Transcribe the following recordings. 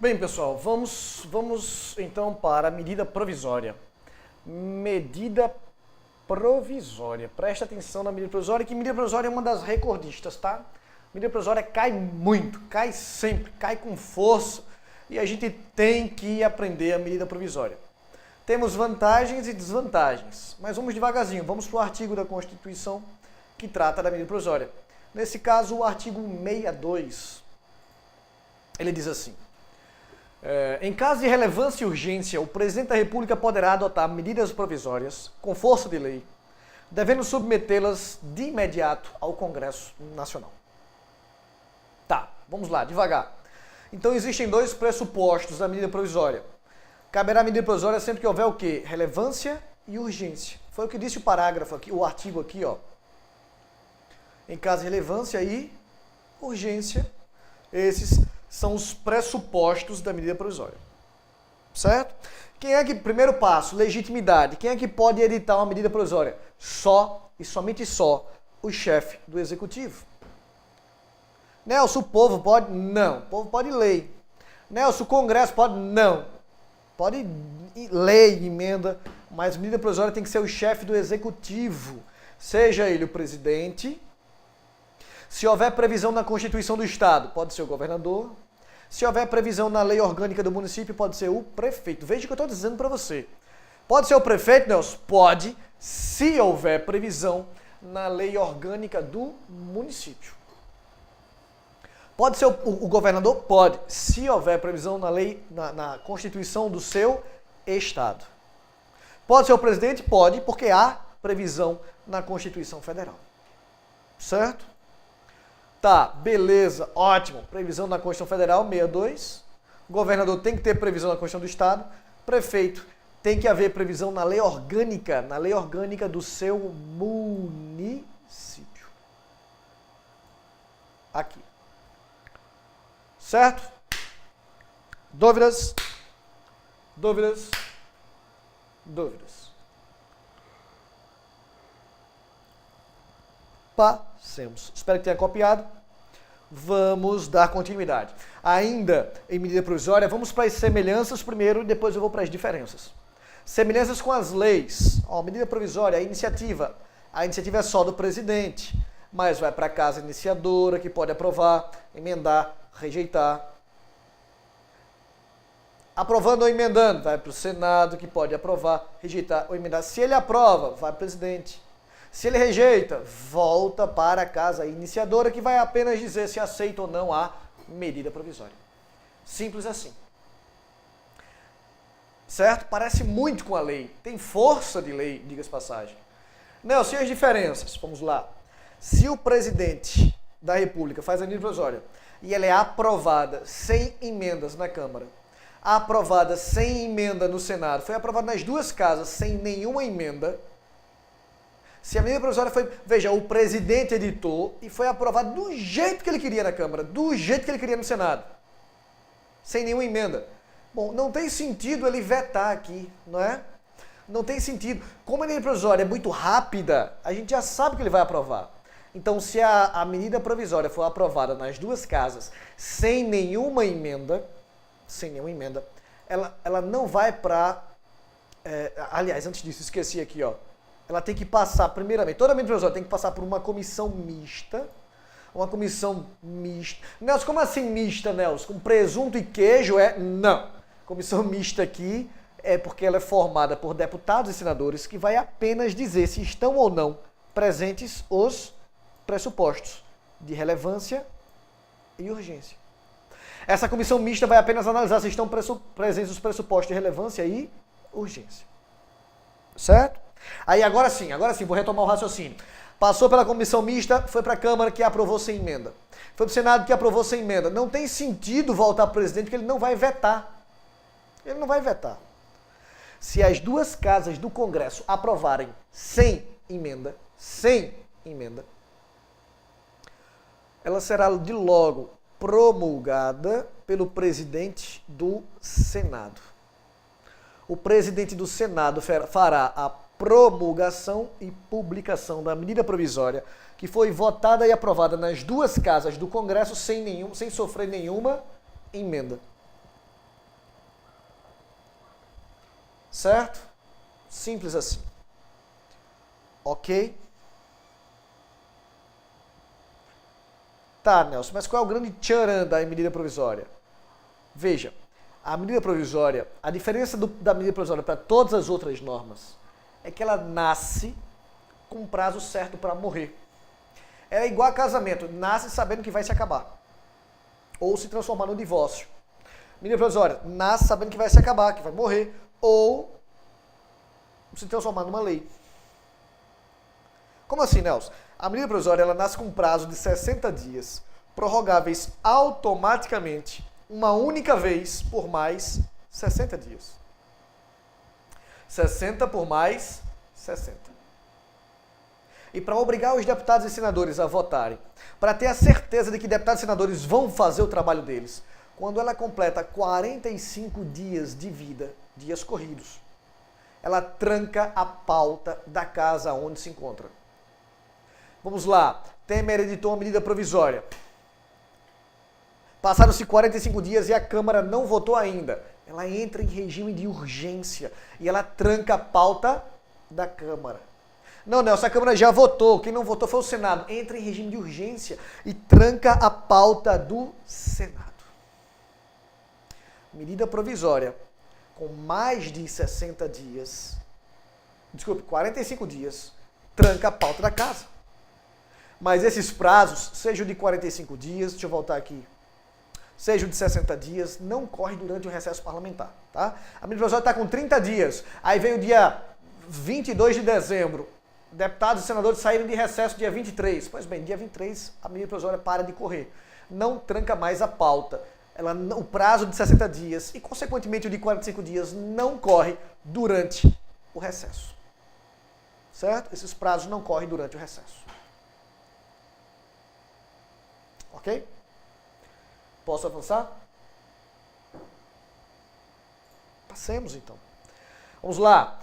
Bem, pessoal, vamos então para a medida provisória. Medida provisória. Presta atenção na medida provisória, que medida provisória é uma das recordistas, tá? Medida provisória cai muito, cai sempre, cai com força e a gente tem que aprender a medida provisória. Temos vantagens e desvantagens, mas vamos devagarzinho, vamos para o artigo da Constituição que trata da medida provisória. Nesse caso, o artigo 62, ele diz assim: em caso de relevância e urgência, o Presidente da República poderá adotar medidas provisórias com força de lei, devendo submetê-las de imediato ao Congresso Nacional. Tá, vamos lá, devagar. Então existem dois pressupostos da medida provisória. Caberá a medida provisória sempre que houver o quê? Relevância e urgência. Foi o que disse o parágrafo aqui, o artigo aqui, ó. Em caso de relevância e urgência, esses são os pressupostos da medida provisória. Certo? Quem é que, primeiro passo, legitimidade. Quem é que pode editar uma medida provisória? Só e somente só o chefe do executivo. Nelson, o povo pode? Não. O povo pode lei. Nelson, o Congresso pode? Não. Pode lei, emenda, mas a medida provisória tem que ser o chefe do executivo. Seja ele o presidente. Se houver previsão na Constituição do Estado, pode ser o governador. Se houver previsão na lei orgânica do município, pode ser o prefeito. Veja o que eu estou dizendo para você. Pode ser o prefeito, Nelson? Pode, se houver previsão na lei orgânica do município. Pode ser o governador? Pode, se houver previsão na lei, na Constituição do seu Estado. Pode ser o presidente? Pode, porque há previsão na Constituição Federal. Certo? Tá, beleza, ótimo. Previsão na Constituição Federal, 62. Governador tem que ter previsão na Constituição do Estado. Prefeito tem que haver previsão na lei orgânica do seu município. Aqui. Certo? Dúvidas? Dúvidas? Dúvidas? Passemos. Espero que tenha copiado. Vamos dar continuidade. Ainda em medida provisória, vamos para as semelhanças primeiro e depois eu vou para as diferenças. Semelhanças com as leis. Ó, medida provisória, a iniciativa. A iniciativa é só do presidente, mas vai para a casa iniciadora, que pode aprovar, emendar, rejeitar. Aprovando ou emendando, vai para o Senado, que pode aprovar, rejeitar ou emendar. Se ele aprova, vai para o presidente. Se ele rejeita, volta para a casa iniciadora, que vai apenas dizer se aceita ou não a medida provisória. Simples assim. Certo? Parece muito com a lei. Tem força de lei, diga-se passagem. Nelson, e as diferenças? Vamos lá. Se o presidente da República faz a medida provisória e ela é aprovada sem emendas na Câmara, aprovada sem emenda no Senado, foi aprovada nas duas casas sem nenhuma emenda. Se a medida provisória foi, veja, o presidente editou e foi aprovado do jeito que ele queria na Câmara, do jeito que ele queria no Senado, sem nenhuma emenda. Bom, não tem sentido ele vetar aqui, não é? Não tem sentido. Como a medida provisória é muito rápida, a gente já sabe que ele vai aprovar. Então, se a medida provisória for aprovada nas duas casas sem nenhuma emenda, ela não vai para... aliás, antes disso, esqueci aqui, ó. Ela tem que passar, primeiramente, toda a medida provisória tem que passar por uma comissão mista. Uma comissão mista. Nelson, como assim mista, Nelson? Com presunto e queijo? Não. Comissão mista aqui é porque ela é formada por deputados e senadores que vai apenas dizer se estão ou não presentes os pressupostos de relevância e urgência. Essa comissão mista vai apenas analisar se estão presentes os pressupostos de relevância e urgência. Certo? Aí agora sim, vou retomar o raciocínio. Passou pela comissão mista, foi para a Câmara que aprovou sem emenda. Foi para o Senado que aprovou sem emenda. Não tem sentido voltar para o presidente porque ele não vai vetar. Ele não vai vetar. Se as duas casas do Congresso aprovarem sem emenda, ela será de logo promulgada pelo presidente do Senado. O presidente do Senado fará a promulgação e publicação da medida provisória que foi votada e aprovada nas duas casas do Congresso sem sofrer nenhuma emenda. Certo? Simples assim. Ok? Tá, Nelson, mas qual é o grande tcharam da medida provisória? Veja, a medida provisória, a diferença da medida provisória para todas as outras normas é que ela nasce com um prazo certo para morrer. Ela é igual a casamento, nasce sabendo que vai se acabar. Ou se transformar no divórcio. Medida provisória, nasce sabendo que vai se acabar, que vai morrer, ou se transformar numa lei. Como assim, Nelson? A medida provisória ela nasce com um prazo de 60 dias, prorrogáveis automaticamente, uma única vez por mais 60 dias. 60 por mais 60. E para obrigar os deputados e senadores a votarem, para ter a certeza de que deputados e senadores vão fazer o trabalho deles, quando ela completa 45 dias de vida, dias corridos, ela tranca a pauta da casa onde se encontra. Vamos lá, Temer editou uma medida provisória. Passaram-se 45 dias e a Câmara não votou ainda. Ela entra em regime de urgência e ela tranca a pauta da Câmara. Não, Nelson, a Câmara já votou, quem não votou foi o Senado. Entra em regime de urgência e tranca a pauta do Senado. Medida provisória com mais de 60 dias, 45 dias, tranca a pauta da casa. Mas esses prazos, seja o de 45 dias, deixa eu voltar aqui, seja o de 60 dias, não corre durante o recesso parlamentar, tá? A medida provisória está com 30 dias, aí veio o dia 22 de dezembro, deputados e senadores saíram de recesso dia 23. Pois bem, dia 23 a medida provisória para de correr. Não tranca mais a pauta. O prazo de 60 dias e, consequentemente, o de 45 dias não corre durante o recesso. Certo? Esses prazos não correm durante o recesso. Ok? Posso avançar? Passemos, então. Vamos lá.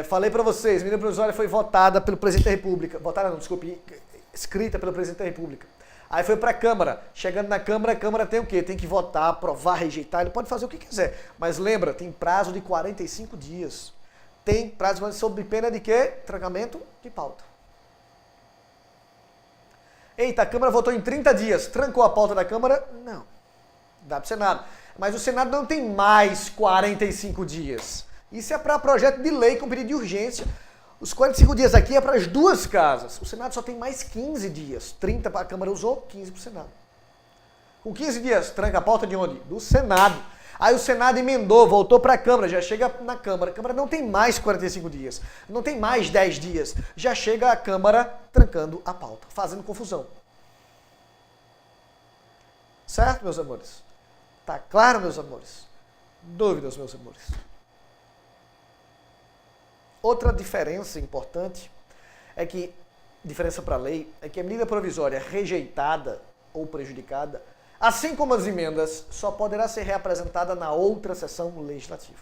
Falei para vocês, a medida provisória foi votada pelo Presidente da República. Votada não, desculpe, escrita pelo Presidente da República. Aí foi para a Câmara. Chegando na Câmara, a Câmara tem o quê? Tem que votar, aprovar, rejeitar. Ele pode fazer o que quiser. Mas lembra, tem prazo de 45 dias. Tem prazo sob pena de quê? Trancamento de pauta. Eita, a Câmara votou em 30 dias. Trancou a pauta da Câmara? Não. Dá para o Senado. Mas o Senado não tem mais 45 dias. Isso é para projeto de lei com pedido de urgência. Os 45 dias aqui é para as duas casas. O Senado só tem mais 15 dias. 30 para a Câmara usou, 15 para o Senado. Com 15 dias, tranca a pauta de onde? Do Senado. Aí o Senado emendou, voltou para a Câmara, já chega na Câmara. A Câmara não tem mais 45 dias, não tem mais 10 dias. Já chega a Câmara trancando a pauta, fazendo confusão. Certo, meus amores? Tá claro, meus amores? Dúvidas, meus amores? Outra diferença importante diferença para a lei, é que a medida provisória rejeitada ou prejudicada, assim como as emendas, só poderá ser reapresentada na outra sessão legislativa.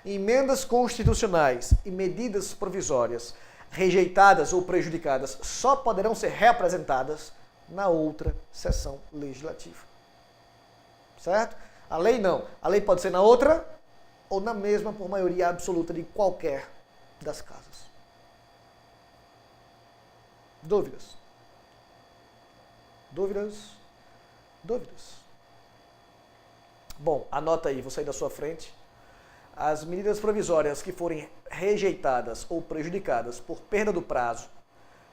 Emendas constitucionais e medidas provisórias rejeitadas ou prejudicadas só poderão ser reapresentadas na outra sessão legislativa. Certo? A lei não. A lei pode ser na outra ou na mesma por maioria absoluta de qualquer das casas. Dúvidas? Dúvidas? Dúvidas? Bom, anota aí, vou sair da sua frente. As medidas provisórias que forem rejeitadas ou prejudicadas por perda do prazo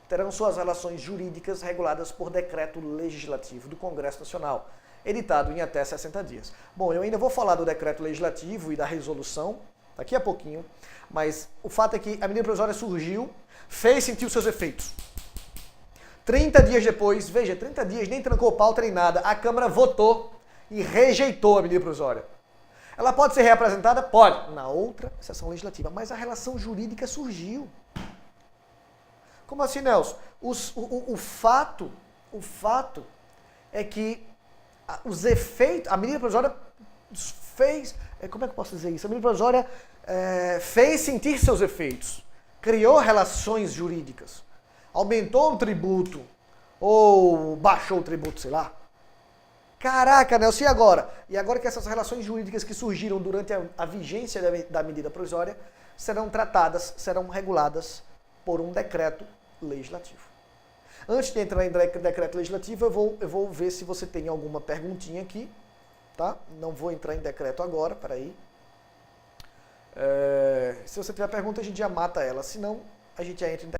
terão suas relações jurídicas reguladas por decreto legislativo do Congresso Nacional, editado em até 60 dias. Bom, eu ainda vou falar do decreto legislativo e da resolução daqui a pouquinho, mas o fato é que a medida provisória surgiu, fez sentir os seus efeitos. 30 dias depois, veja, 30 dias, nem trancou pauta nem nada, a Câmara votou e rejeitou a medida provisória. Ela pode ser reapresentada? Pode, na outra sessão legislativa, mas a relação jurídica surgiu. Como assim, Nelson? O fato é que os efeitos, a medida provisória fez, como é que eu posso dizer isso? A medida provisória fez sentir seus efeitos, criou relações jurídicas, aumentou o tributo ou baixou o tributo, sei lá. Caraca, Nelson, e agora? E agora que essas relações jurídicas que surgiram durante a vigência da medida provisória serão tratadas, serão reguladas por um decreto legislativo. Antes de entrar em decreto legislativo, eu vou ver se você tem alguma perguntinha aqui, tá? Não vou entrar em decreto agora, peraí. Se você tiver pergunta, a gente já mata ela, senão a gente já entra em decreto.